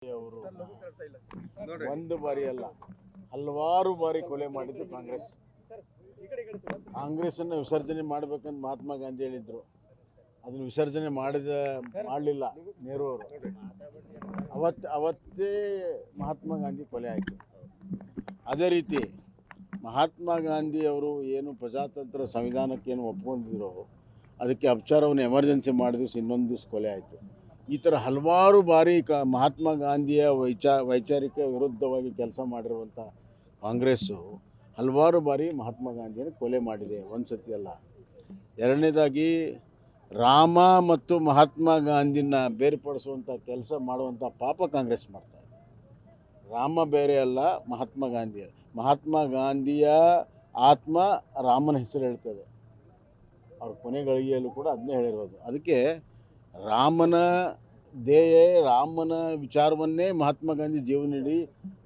ಅವರು ಒಂದು ಬಾರಿ ಅಲ್ಲ ಹಲವಾರು ಬಾರಿ ಕೊಲೆ ಮಾಡಿದ್ದು ಕಾಂಗ್ರೆಸ್ಸನ್ನು ವಿಸರ್ಜನೆ ಮಾಡಬೇಕಂತ ಮಹಾತ್ಮ ಗಾಂಧಿ ಹೇಳಿದ್ರು. ಅದನ್ನು ವಿಸರ್ಜನೆ ಮಾಡಲಿಲ್ಲ ನೆಹರು ಅವರು. ಅವತ್ತೇ ಮಹಾತ್ಮ ಗಾಂಧಿ ಕೊಲೆ ಆಯಿತು. ಅದೇ ರೀತಿ ಮಹಾತ್ಮ ಗಾಂಧಿ ಅವರು ಏನು ಪ್ರಜಾತಂತ್ರ ಸಂವಿಧಾನಕ್ಕೇನು ಒಪ್ಕೊಂಡಿದ್ರು ಅದಕ್ಕೆ ಅಪಚಾರವನ್ನು ಎಮರ್ಜೆನ್ಸಿ ಮಾಡಿದ ದಿವಸ ಇನ್ನೊಂದು ದಿವಸ ಕೊಲೆ ಆಯಿತು. ಈ ಥರ ಹಲವಾರು ಬಾರಿ ಮಹಾತ್ಮ ಗಾಂಧಿಯ ವೈಚಾರಿಕ ವಿರುದ್ಧವಾಗಿ ಕೆಲಸ ಮಾಡಿರುವಂಥ ಕಾಂಗ್ರೆಸ್ಸು ಹಲವಾರು ಬಾರಿ ಮಹಾತ್ಮ ಗಾಂಧಿಯನ್ನು ಕೊಲೆ ಮಾಡಿದೆ, ಒಂದು ಸತಿ ಅಲ್ಲ. ಎರಡನೇದಾಗಿ ರಾಮ ಮತ್ತು ಮಹಾತ್ಮ ಗಾಂಧಿನ ಬೇರ್ಪಡಿಸುವಂಥ ಕೆಲಸ ಮಾಡುವಂಥ ಪಾಪ ಕಾಂಗ್ರೆಸ್ ಮಾಡ್ತಾರೆ. ರಾಮ ಬೇರೆ ಅಲ್ಲ, ಮಹಾತ್ಮ ಗಾಂಧಿಯ ಆತ್ಮ ರಾಮನ ಹೆಸರು ಹೇಳ್ತದೆ. ಅವ್ರ ಕೊನೆ ಗಳಿಗೆಯಲ್ಲೂ ಕೂಡ ಅದನ್ನೇ ಹೇಳಿರೋದು. ಅದಕ್ಕೆ ರಾಮನ ವಿಚಾರವನ್ನೇ ಮಹಾತ್ಮ ಗಾಂಧಿ ಜೀವನಡಿ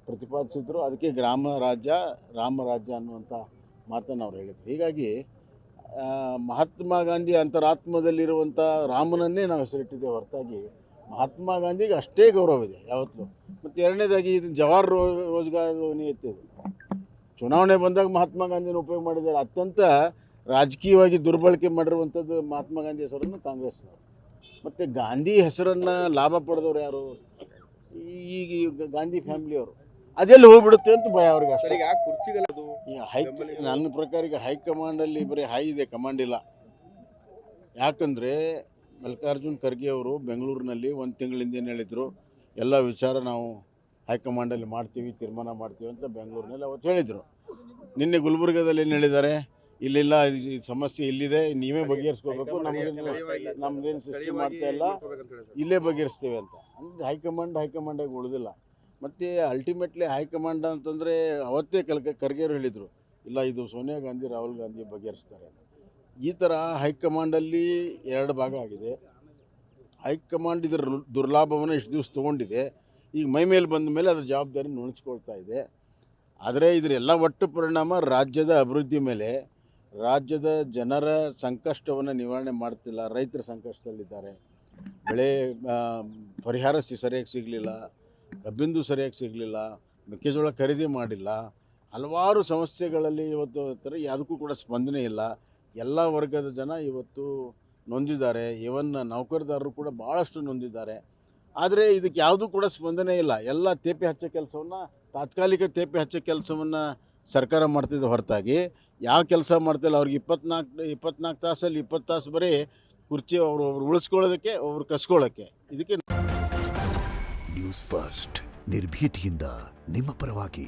ಪ್ರತಿಪಾದಿಸಿದ್ರು. ಅದಕ್ಕೆ ರಾಮರಾಜ್ಯ ಅನ್ನುವಂಥ ಮಾತನ್ನು ಅವ್ರು ಹೇಳಿದರು. ಹೀಗಾಗಿ ಮಹಾತ್ಮ ಗಾಂಧಿ ಅಂತರಾತ್ಮದಲ್ಲಿರುವಂಥ ರಾಮನನ್ನೇ ನಾವು ಹೆಸರಿಟ್ಟಿದ್ದೇವೆ ಹೊರತಾಗಿ ಮಹಾತ್ಮ ಗಾಂಧಿಗೆ ಅಷ್ಟೇ ಗೌರವ ಇದೆ ಯಾವತ್ತೂ. ಮತ್ತು ಎರಡನೇದಾಗಿ ಇದು ಜವಾಹರ್ ರೋಜ್ಗಾರ್ ಯೋಜನೆ ಚುನಾವಣೆ ಬಂದಾಗ ಮಹಾತ್ಮ ಗಾಂಧಿನ ಉಪಯೋಗ ಮಾಡಿದ್ದಾರೆ. ಅತ್ಯಂತ ರಾಜಕೀಯವಾಗಿ ದುರ್ಬಳಕೆ ಮಾಡಿರುವಂಥದ್ದು ಮಹಾತ್ಮ ಗಾಂಧಿ ಹೆಸರನ್ನು ಕಾಂಗ್ರೆಸ್. ಮತ್ತು ಗಾಂಧಿ ಹೆಸರನ್ನು ಲಾಭ ಪಡೆದವ್ರು ಯಾರು? ಈಗ ಗಾಂಧಿ ಫ್ಯಾಮಿಲಿಯವರು. ಅದೆಲ್ಲಿ ಹೋಗ್ಬಿಡುತ್ತೆ ಅಂತ ಭಯ ಅವ್ರಿಗೆ ಅಷ್ಟೇ. ನನ್ನ ಪ್ರಕಾರ ಈಗ ಹೈಕಮಾಂಡಲ್ಲಿ ಬರೀ ಇದೆ, ಕಮಾಂಡ್ ಇಲ್ಲ. ಯಾಕಂದರೆ ಮಲ್ಲಿಕಾರ್ಜುನ್ ಖರ್ಗೆ ಅವರು ಬೆಂಗಳೂರಿನಲ್ಲಿ ಒಂದು ತಿಂಗಳಿಂದ ಏನು ಹೇಳಿದರು, ಎಲ್ಲ ವಿಚಾರ ನಾವು ಹೈಕಮಾಂಡಲ್ಲಿ ಮಾಡ್ತೀವಿ, ತೀರ್ಮಾನ ಮಾಡ್ತೀವಿ ಅಂತ ಬೆಂಗಳೂರಿನಲ್ಲಿ ಅವತ್ತು ಹೇಳಿದರು. ನಿನ್ನೆ ಗುಲ್ಬರ್ಗದಲ್ಲಿ ಏನು ಹೇಳಿದ್ದಾರೆ, ಇಲ್ಲಿಲ್ಲ, ಈ ಸಮಸ್ಯೆ ಇಲ್ಲಿದೆ, ನೀವೇ ಬಗೆಹರಿಸ್ಕೋಬೇಕು, ನಮ್ದೇನು ಸೃಷ್ಟಿ ಮಾಡ್ತಾ ಇಲ್ಲ, ಇಲ್ಲೇ ಬಗೆಹರಿಸ್ತೇವೆ ಅಂತ. ಅಂದರೆ ಹೈಕಮಾಂಡಾಗಿ ಉಳಿದಿಲ್ಲ. ಮತ್ತು ಅಲ್ಟಿಮೇಟ್ಲಿ ಹೈಕಮಾಂಡ್ ಅಂತಂದರೆ ಅವತ್ತೇ ಖರ್ಗೆಯವರು ಹೇಳಿದರು, ಇಲ್ಲ ಇದು ಸೋನಿಯಾ ಗಾಂಧಿ ರಾಹುಲ್ ಗಾಂಧಿ ಬಗೆಹರಿಸ್ತಾರೆ ಅಂತ. ಈ ಥರ ಹೈಕಮಾಂಡಲ್ಲಿ ಎರಡು ಭಾಗ ಆಗಿದೆ. ಹೈಕಮಾಂಡ್ ಇದರ ದುರ್ಲಾಭವನ್ನು ಇಷ್ಟು ದಿವಸ ತೊಗೊಂಡಿದೆ. ಈಗ ಮೈ ಮೇಲೆ ಬಂದ ಮೇಲೆ ಅದರ ಜವಾಬ್ದಾರಿ ನುಣಿಸ್ಕೊಳ್ತಾ ಇದೆ. ಆದರೆ ಇದರೆಲ್ಲ ಒಟ್ಟು ಪರಿಣಾಮ ರಾಜ್ಯದ ಅಭಿವೃದ್ಧಿ ಮೇಲೆ, ರಾಜ್ಯದ ಜನರ ಸಂಕಷ್ಟವನ್ನು ನಿವಾರಣೆ ಮಾಡ್ತಿಲ್ಲ. ರೈತರ ಸಂಕಷ್ಟದಲ್ಲಿದ್ದಾರೆ. ಬೆಳೆ ಪರಿಹಾರ ಸರಿಯಾಗಿ ಸಿಗಲಿಲ್ಲ, ಕಬ್ಬಿಂದು ಸರಿಯಾಗಿ ಸಿಗಲಿಲ್ಲ, ಮೆಕ್ಕೆಜೋಳ ಖರೀದಿ ಮಾಡಿಲ್ಲ. ಹಲವಾರು ಸಮಸ್ಯೆಗಳಲ್ಲಿ ಇವತ್ತು ಯಾವುದಕ್ಕೂ ಕೂಡ ಸ್ಪಂದನೆ ಇಲ್ಲ. ಎಲ್ಲ ವರ್ಗದ ಜನ ಇವತ್ತು ನೊಂದಿದ್ದಾರೆ. ಇವನ್ ನೌಕರದಾರರು ಕೂಡ ಭಾಳಷ್ಟು ನೊಂದಿದ್ದಾರೆ. ಆದರೆ ಇದಕ್ಕೆ ಯಾವುದೂ ಕೂಡ ಸ್ಪಂದನೆ ಇಲ್ಲ. ಎಲ್ಲ ತೇಪೆ ಹಚ್ಚೋ ಕೆಲಸವನ್ನು, ತಾತ್ಕಾಲಿಕ ತೇಪೆ ಹಚ್ಚೋ ಕೆಲಸವನ್ನು ಸರ್ಕಾರ ಮಾಡ್ತಿದ್ದ ಹೊರತಾಗಿ ಯಾವ ಕೆಲಸ ಮಾಡ್ತಿಲ್ಲ. ಅವ್ರಿಗೆ 24 ತಾಸಲ್ಲಿ 20 ತಾಸು ಬರೀ ಕುರ್ಚಿ ಒಬ್ರು ಉಳಿಸ್ಕೊಳ್ಳೋದಕ್ಕೆ, ಒಬ್ರು ಕಸ್ಕೊಳ್ಳೋಕ್ಕೆ. ಇದಕ್ಕೆ ನ್ಯೂಸ್ ಫಸ್ಟ್ ನಿರ್ಭೀತಿಯಿಂದ ನಿಮ್ಮ ಪರವಾಗಿ.